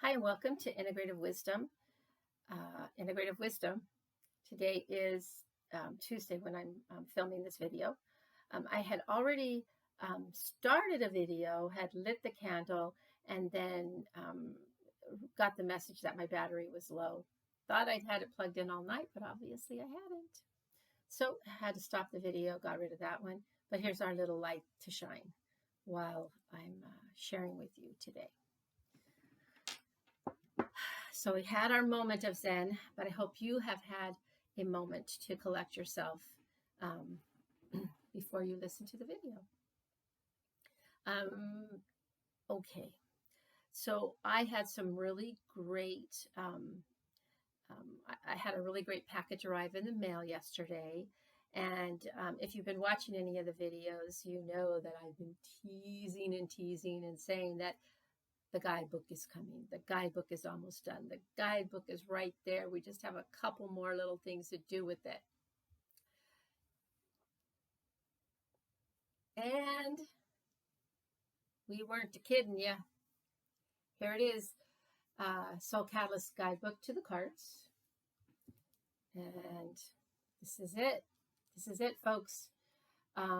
Hi, and welcome to Integrative Wisdom. Integrative Wisdom. Today is Tuesday when I'm filming this video. I had already started a video, had lit the candle, and then got the message that my battery was low. Thought I'd had it plugged in all night, but obviously I hadn't. So I had to stop the video, got rid of that one. But here's our little light to shine while I'm sharing with you today. So we had our moment of Zen, but I hope you have had a moment to collect yourself before you listen to the video. Okay, so I had some really great, I had a really great package arrive in the mail yesterday. And if you've been watching any of the videos, you know that I've been teasing and saying that the guidebook is coming. The guidebook is almost done. The guidebook is right there. We just have a couple more little things to do with it. And we weren't kidding you. Here it is. Soul Catalyst Guidebook to the Cards. And this is it. This is it, folks. I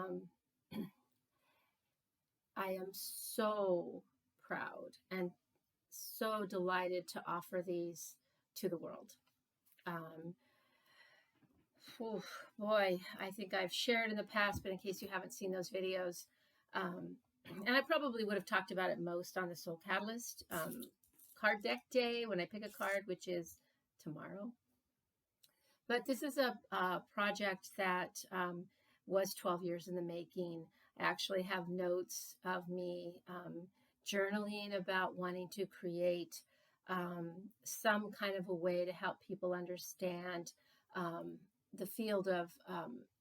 am so proud and so delighted to offer these to the world. Boy, I think I've shared in the past, but in case you haven't seen those videos, and I probably would have talked about it most on the Soul Catalyst card deck day when I pick a card, which is tomorrow. But this is a project that was 12 years in the making. I actually have notes of me journaling about wanting to create some kind of a way to help people understand the field of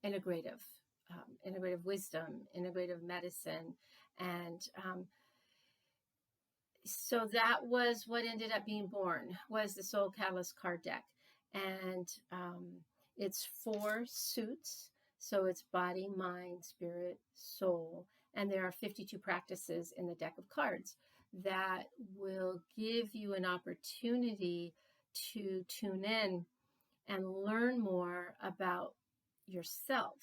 integrative wisdom, integrative medicine. And so that was what ended up being born, was the Soul Catalyst card deck. And it's 4 suits. So it's body, mind, spirit, soul. And there are 52 practices in the deck of cards that will give you an opportunity to tune in and learn more about yourself.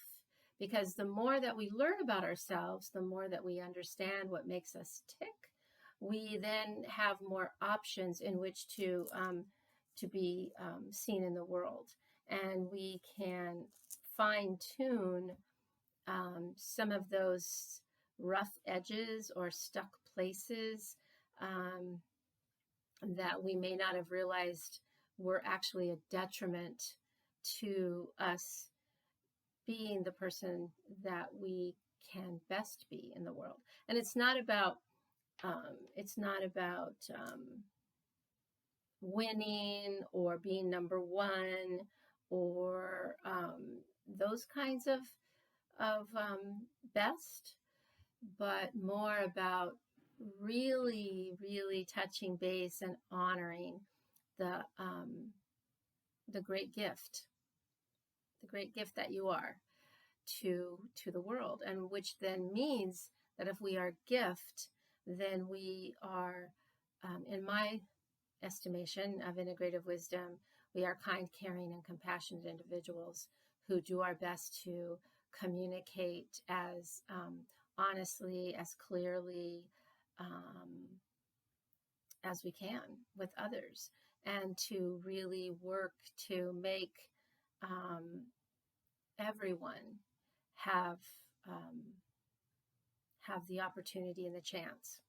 Because the more that we learn about ourselves, the more that we understand what makes us tick, we then have more options in which to be seen in the world. And we can fine-tune some of those rough edges or stuck places that we may not have realized were actually a detriment to us being the person that we can best be in the world. And it's not about winning or being number one or those kinds of best, but more about really touching base and honoring the great gift that you are to the world, and which then means that if we are a gift, then we are, in my estimation of integrative wisdom, we are kind, caring, and compassionate individuals who do our best to communicate as honestly, as clearly as we can with others, and to really work to make everyone have the opportunity and the chance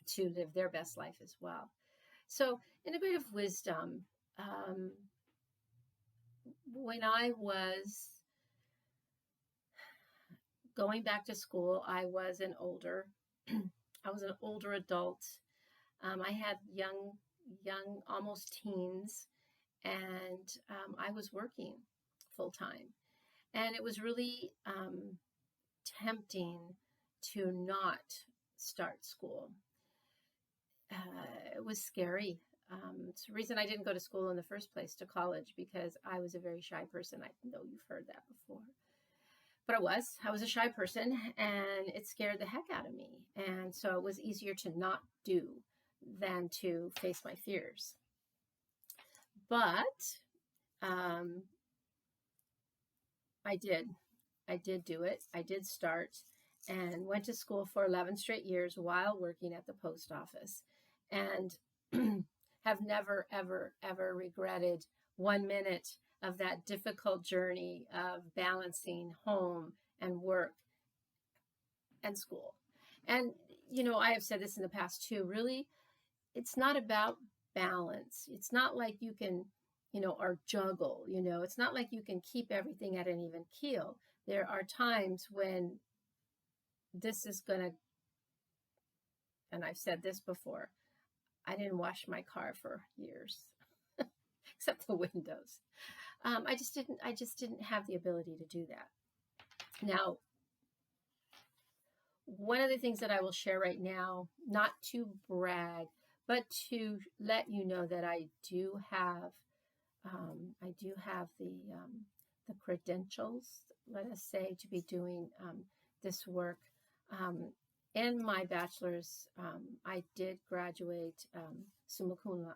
to live their best life as well. So integrative wisdom, when I was going back to school, I was an older adult. I had young, almost teens, and I was working full time. And it was really tempting to not start school. It was scary. It's the reason I didn't go to school in the first place, to college, because I was a very shy person. I know you've heard that before. But I was a shy person, and it scared the heck out of me. And so it was easier to not do than to face my fears. But I did do it. I did start and went to school for 11 straight years while working at the post office, and have never, ever, ever regretted 1 minute of that difficult journey of balancing home and work and school. And, I have said this in the past too, really, it's not about balance. It's not like you can, or juggle, it's not like you can keep everything at an even keel. There are times when this is going to, and I've said this before, I didn't wash my car for years, except the windows. I just didn't have the ability to do that. Now, one of the things that I will share right now, not to brag, but to let you know that I do have the credentials, let us say, to be doing this work. In my bachelor's, I did graduate summa cum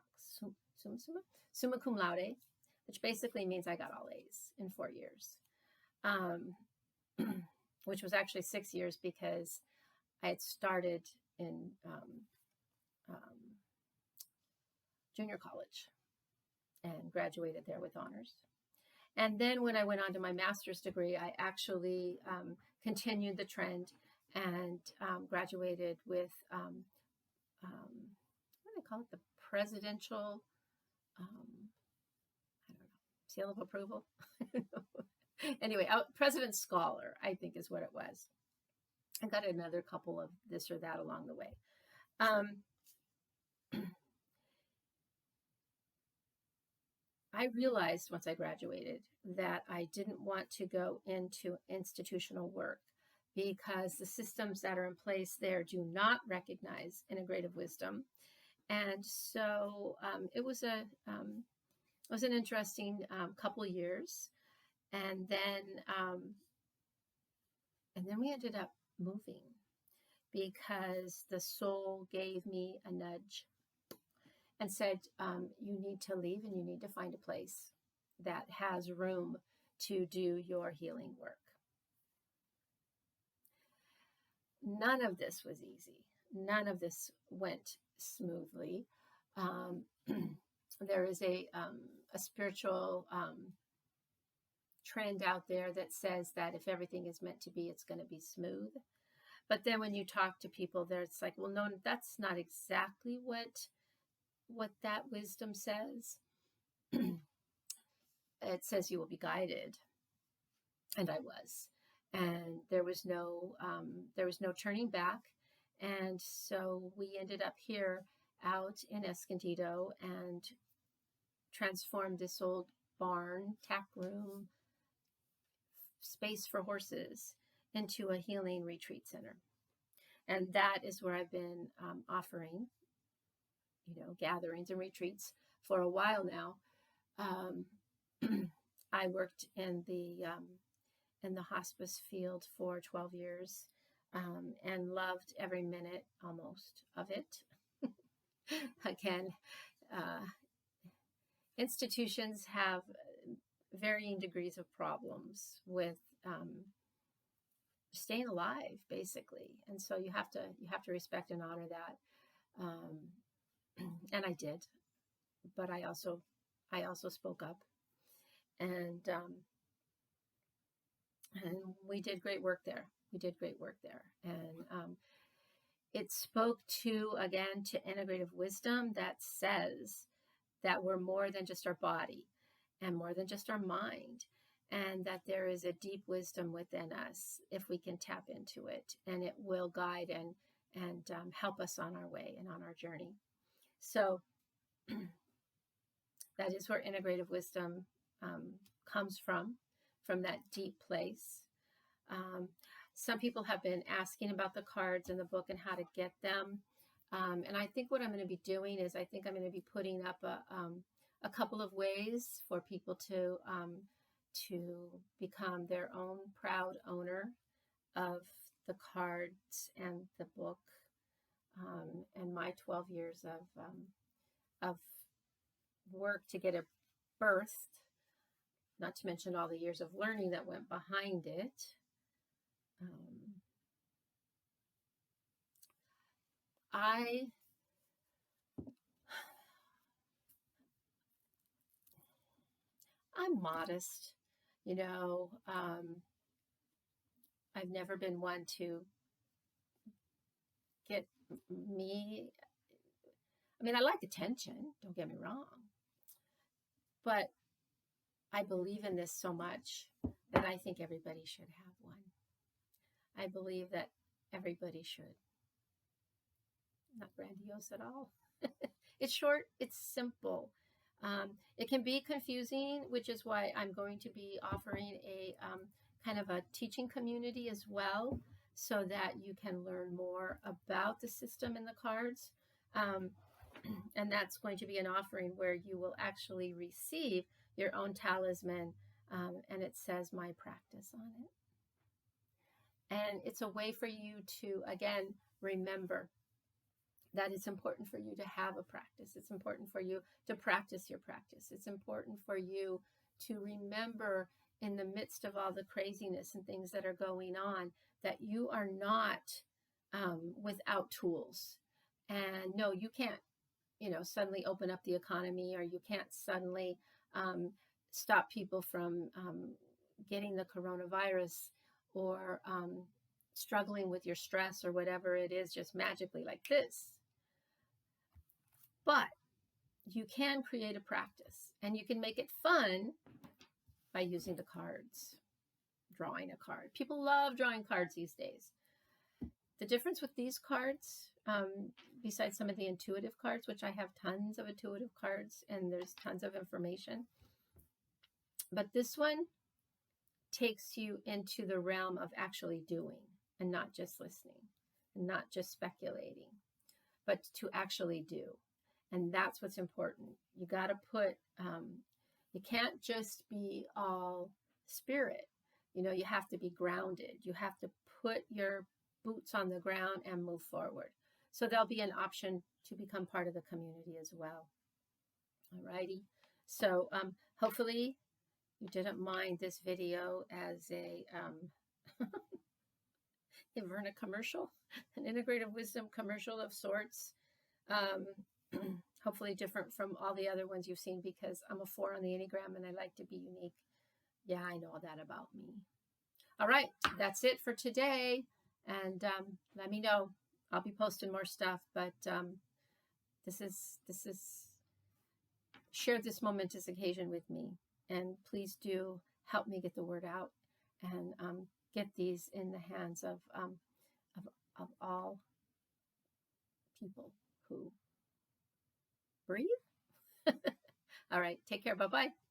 laude, which basically means I got all A's in 4 years, which was actually 6 years because I had started in junior college and graduated there with honors. And then when I went on to my master's degree, I actually continued the trend and graduated with, what do they call it? The presidential, I don't know, seal of approval. Anyway, President's Scholar, I think is what it was. I got another couple of this or that along the way. I realized once I graduated that I didn't want to go into institutional work because the systems that are in place there do not recognize integrative wisdom. And so it was an interesting couple years. And then we ended up moving because the soul gave me a nudge and said, you need to leave and you need to find a place that has room to do your healing work. None of this was easy. None of this went smoothly. There is a spiritual trend out there that says that if everything is meant to be, it's going to be smooth. But then when you talk to people there, it's like, well, no, that's not exactly what that wisdom says. It says you will be guided. And I was. And there was no turning back. And so we ended up here out in Escondido and transformed this old barn, tack room, space for horses into a healing retreat center. And that is where I've been offering, gatherings and retreats for a while now. I worked in the hospice field for 12 years and loved every minute almost of it. Again, institutions have varying degrees of problems with staying alive, basically, and so you have to respect and honor that. And I did, but I also spoke up, and we did great work there. And it spoke again to integrative wisdom that says that we're more than just our body and more than just our mind, and that there is a deep wisdom within us if we can tap into it, and it will guide and help us on our way and on our journey. So that is where integrative wisdom comes from that deep place. Some people have been asking about the cards in the book and how to get them. And I think what I'm going to be doing is I'm going to be putting up a couple of ways for people to become their own proud owner of the cards and the book. and my 12 years of work to get it birthed, not to mention all the years of learning that went behind it. I'm modest, you know. I've never been one to get me. I mean, I like attention, don't get me wrong, but I believe in this so much that I think everybody should have one. I believe that everybody should. Not grandiose at all. It's short, it's simple. It can be confusing, which is why I'm going to be offering a kind of a teaching community as well, so that you can learn more about the system and the cards. And that's going to be an offering where you will actually receive your own talisman, and it says my practice on it. And it's a way for you to, again, remember that it's important for you to have a practice. It's important for you to practice your practice. It's important for you to remember, in the midst of all the craziness and things that are going on, that you are not without tools. And no, you can't, suddenly open up the economy, or you can't suddenly stop people from getting the coronavirus, or struggling with your stress or whatever it is, just magically like this. But you can create a practice, and you can make it fun by using the cards, drawing a card. People love drawing cards these days. The difference with these cards, besides some of the intuitive cards, which I have tons of intuitive cards and there's tons of information, but this one takes you into the realm of actually doing, and not just listening, and not just speculating, but to actually do. And that's what's important. You got to put, you can't just be all spirit. You have to be grounded. You have to put your boots on the ground and move forward. So there'll be an option to become part of the community as well. Alrighty. So hopefully you didn't mind this video as a Verna commercial, an integrative wisdom commercial of sorts. Hopefully different from all the other ones you've seen, because I'm a 4 on the Enneagram and I like to be unique. Yeah, I know that about me. All right, that's it for today. And let me know. I'll be posting more stuff, but this is share this momentous occasion with me, and please do help me get the word out and get these in the hands of all people who breathe. All right, take care. Bye-bye.